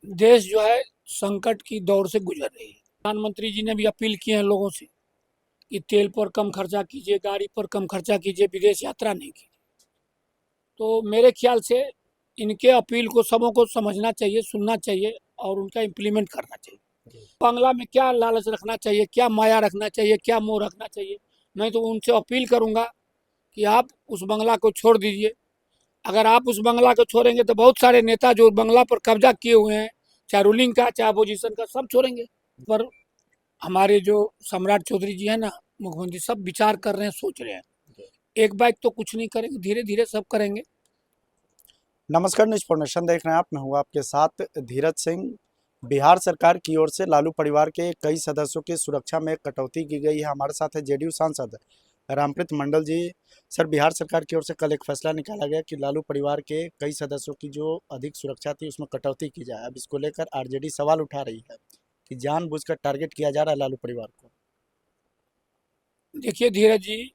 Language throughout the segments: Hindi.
देश जो है संकट की दौर से गुजर रही है। प्रधानमंत्री जी ने भी अपील की है लोगों से कि तेल पर कम खर्चा कीजिए, गाड़ी पर कम खर्चा कीजिए, विदेश यात्रा नहीं कीजिए। तो मेरे ख्याल से इनके अपील को सबों को समझना चाहिए, सुनना चाहिए और उनका इम्प्लीमेंट करना चाहिए। बांग्ला में क्या लालच रखना चाहिए, क्या माया रखना चाहिए, क्या मोह रखना चाहिए। मैं तो उनसे अपील करूंगा कि आप उस बंगला को छोड़ दीजिए। अगर आप उस बंगला को छोड़ेंगे तो बहुत सारे नेता जो बंगला पर कब्जा किए हुए हैं, चाहे रूलिंग का चाहे अपोजिशन का, सब छोड़ेंगे। पर हमारे जो सम्राट चौधरी जी है ना, मुख्यमंत्री, सब विचार कर रहे हैं, सोच रहे हैं। एक बाइक तो कुछ नहीं करेंगे, धीरे धीरे सब करेंगे। नमस्कार, न्यूज फॉर्मेशन देख रहे हैं आप। मैं हूं आपके साथ धीरज सिंह। बिहार सरकार की ओर से लालू परिवार के कई सदस्यों की सुरक्षा में कटौती की गई है। हमारे साथ है जेडीयू सांसद रामप्रीत मंडल जी। सर, बिहार सरकार की ओर से कल एक फैसला निकाला गया कि लालू परिवार के कई सदस्यों की जो अधिक सुरक्षा थी उसमें कटौती की जाए। अब इसको लेकर आरजेडी सवाल उठा रही है कि जानबूझकर टारगेट किया जा रहा है लालू परिवार को। देखिए धीरज जी,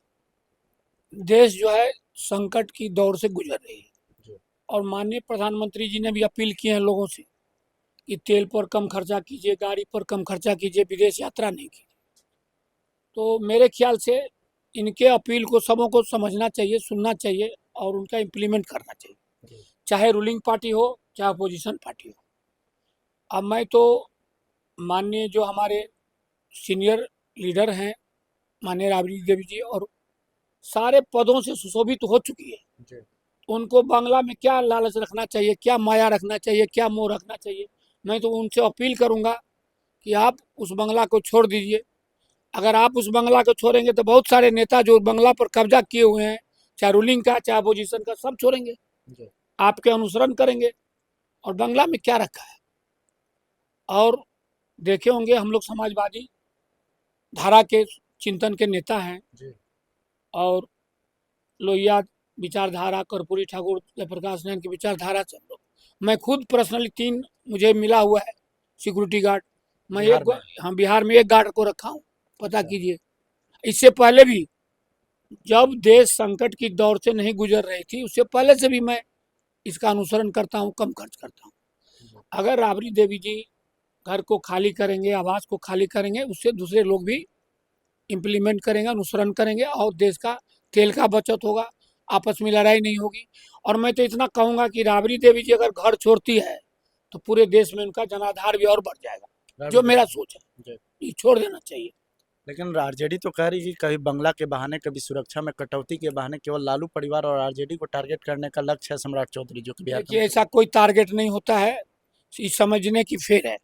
देश जो है संकट की दौर से गुजर रही है जी। और माननीय प्रधानमंत्री जी ने भी अपील की है लोगों से कि तेल पर कम खर्चा कीजिए, गाड़ी पर कम खर्चा कीजिए, विदेश यात्रा नहीं कीजिए। तो मेरे ख्याल से इनके अपील को सबों को समझना चाहिए, सुनना चाहिए और उनका इम्प्लीमेंट करना चाहिए, जी। चाहे रूलिंग पार्टी हो चाहे अपोजिशन पार्टी हो। अब मैं तो माननीय जो हमारे सीनियर लीडर हैं, माननीय राबड़ी देवी जी, और सारे पदों से सुशोभित हो चुकी है। जी। उनको बांग्ला में क्या लालच रखना चाहिए, क्या माया रखना चाहिए, क्या मोह रखना चाहिए। मैं तो उनसे अपील करूंगा कि आप उस बंगला को छोड़ दीजिए। अगर आप उस बंगला को छोड़ेंगे तो बहुत सारे नेता जो बंगला पर कब्जा किए हुए हैं, चाहे रूलिंग का चाहे अपोजिशन का, सब छोड़ेंगे, जी। आपके अनुसरण करेंगे। और बंगला में क्या रखा है। और देखे होंगे हम लोग समाजवादी धारा के चिंतन के नेता हैं जी। और लोहिया विचारधारा, कर्पूरी ठाकुर, जयप्रकाश नारायण की विचारधारा से हम लोग, मैं खुद पर्सनली 3 मुझे मिला हुआ है सिक्योरिटी गार्ड। मैं बिहार एक, में। हाँ, बिहार में एक गार्ड को रखा हूँ, पता अच्छा। कीजिए। इससे पहले भी जब देश संकट की दौर से नहीं गुजर रही थी, उससे पहले से भी मैं इसका अनुसरण करता हूँ, कम खर्च करता हूँ। जी। अगर राबड़ी देवी जी घर को खाली करेंगे, आवास को खाली करेंगे, उससे दूसरे लोग भी इम्प्लीमेंट करेंगे, अनुसरण करेंगे और देश का तेल का बचत होगा, आपस में लड़ाई नहीं होगी। और मैं तो इतना कहूंगा कि राबड़ी देवी जी अगर घर छोड़ती है तो पूरे देश में उनका जनाधार भी और बढ़ जाएगा, राबड़ी जो मेरा देवी। सोच है। जी। ये छोड़ देना चाहिए। लेकिन आरजेडी तो कह रही है कि कभी बंगला के बहाने, कभी सुरक्षा में कटौती के बहाने केवल लालू परिवार और आरजेडी को टारगेट करने का लक्ष्य है सम्राट चौधरी, जो कि बिहार का देखिए, मुख्यमंत्री। ऐसा कोई टारगेट नहीं होता है, ये समझने की फेर है।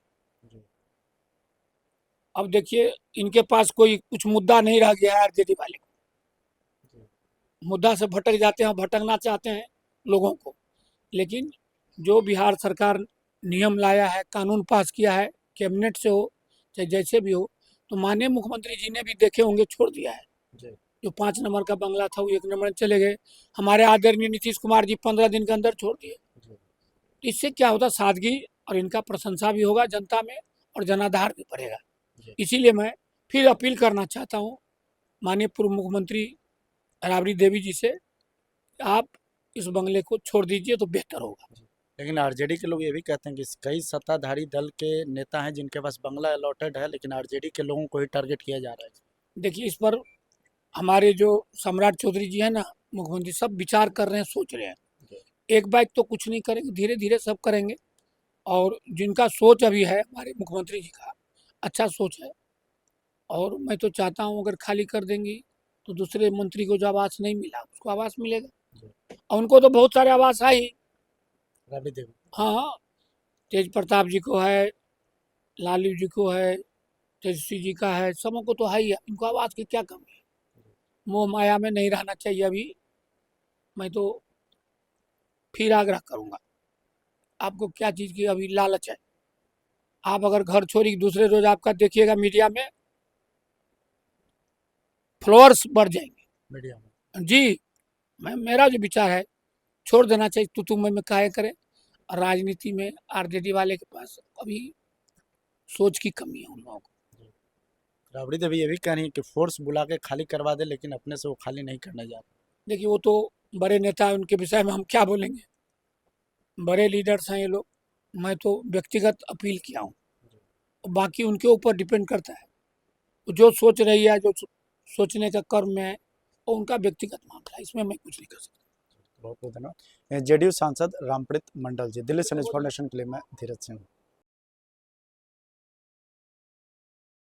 जी। अब देखिए, इनके पास कोई कुछ मुद्दा नहीं रह गया है आरजेडी वाले को। जी। मुद्दा से भटक जाते हैं, भटकना चाहते हैं लोगों को। लेकिन जो बिहार सरकार नियम लाया है, कानून पास किया है, कैबिनेट से हो चाहे जैसे भी हो, तो माननीय मुख्यमंत्री जी ने भी देखे होंगे, छोड़ दिया है। जी। जो 5 नंबर का बंगला था वो 1 नंबर में चले गए। हमारे आदरणीय नीतीश कुमार जी 15 दिन के अंदर छोड़ दिए। जी। इससे क्या होता, सादगी और इनका प्रशंसा भी होगा जनता में और जनाधार भी बढ़ेगा। जी। इसीलिए मैं फिर अपील करना चाहता हूँ माननीय पूर्व मुख्यमंत्री राबड़ी देवी जी से, आप इस बंगले को छोड़ दीजिए तो बेहतर होगा। जी। लेकिन आरजेडी के लोग ये भी कहते हैं कि कई सत्ताधारी दल के नेता हैं जिनके पास बंगला अलॉटेड है, लेकिन आरजेडी के लोगों को ही टारगेट किया जा रहा है। देखिए, इस पर हमारे जो सम्राट चौधरी जी है ना, मुख्यमंत्री, सब विचार कर रहे हैं, सोच रहे हैं। जी। एक बाइक तो कुछ नहीं करेंगे, धीरे धीरे सब करेंगे। और जिनका सोच अभी है हमारे मुख्यमंत्री जी का, अच्छा सोच है। और मैं तो चाहता हूँ अगर खाली कर देंगी तो दूसरे मंत्री को जो आवास नहीं मिला उसको आवास मिलेगा। जी। और उनको तो बहुत सारे आवास है ही। राबड़ी देवी। हाँ हाँ, तेज प्रताप जी को है, लालू जी को है, तेजस्वी जी का है, सबों को तो है ही है। इनको आवास की क्या कमी है। मोह माया में नहीं रहना चाहिए अभी। मैं तो फिर आग्रह करूंगा, आपको क्या चीज़ की अभी लालच है। आप अगर घर छोड़ी, दूसरे रोज आपका देखिएगा मीडिया में फॉलोअर्स बढ़ जाएंगे। मीडिया में। जी, मैं, मेरा जो विचार है, छोड़ देना चाहिए, तू मैं काहे करे। और राजनीति में आरजेडी वाले के पास अभी सोच की कमी है उन लोगों को। जी। राबड़ी देवी ये भी कह रही है कि फोर्स बुला के खाली करवा दे, लेकिन अपने से वो खाली नहीं करने जा रहे। देखिए, वो तो बड़े नेता हैं, उनके विषय में हम क्या बोलेंगे। बड़े लीडर्स हैं ये लोग, मैं तो व्यक्तिगत अपील किया हूँ, बाकी उनके ऊपर डिपेंड करता है। जो सोच रही है, जो सोचने का कर्म है, वो उनका व्यक्तिगत मामला है, इसमें मैं कुछ नहीं कर सकता। बहुत बहुत धन्यवाद। जेडीयू सांसद रामप्रीत मंडल जी, दिल्ली से न्यूज़ फॉर नेशन के लिए मैं धीरज सिंह।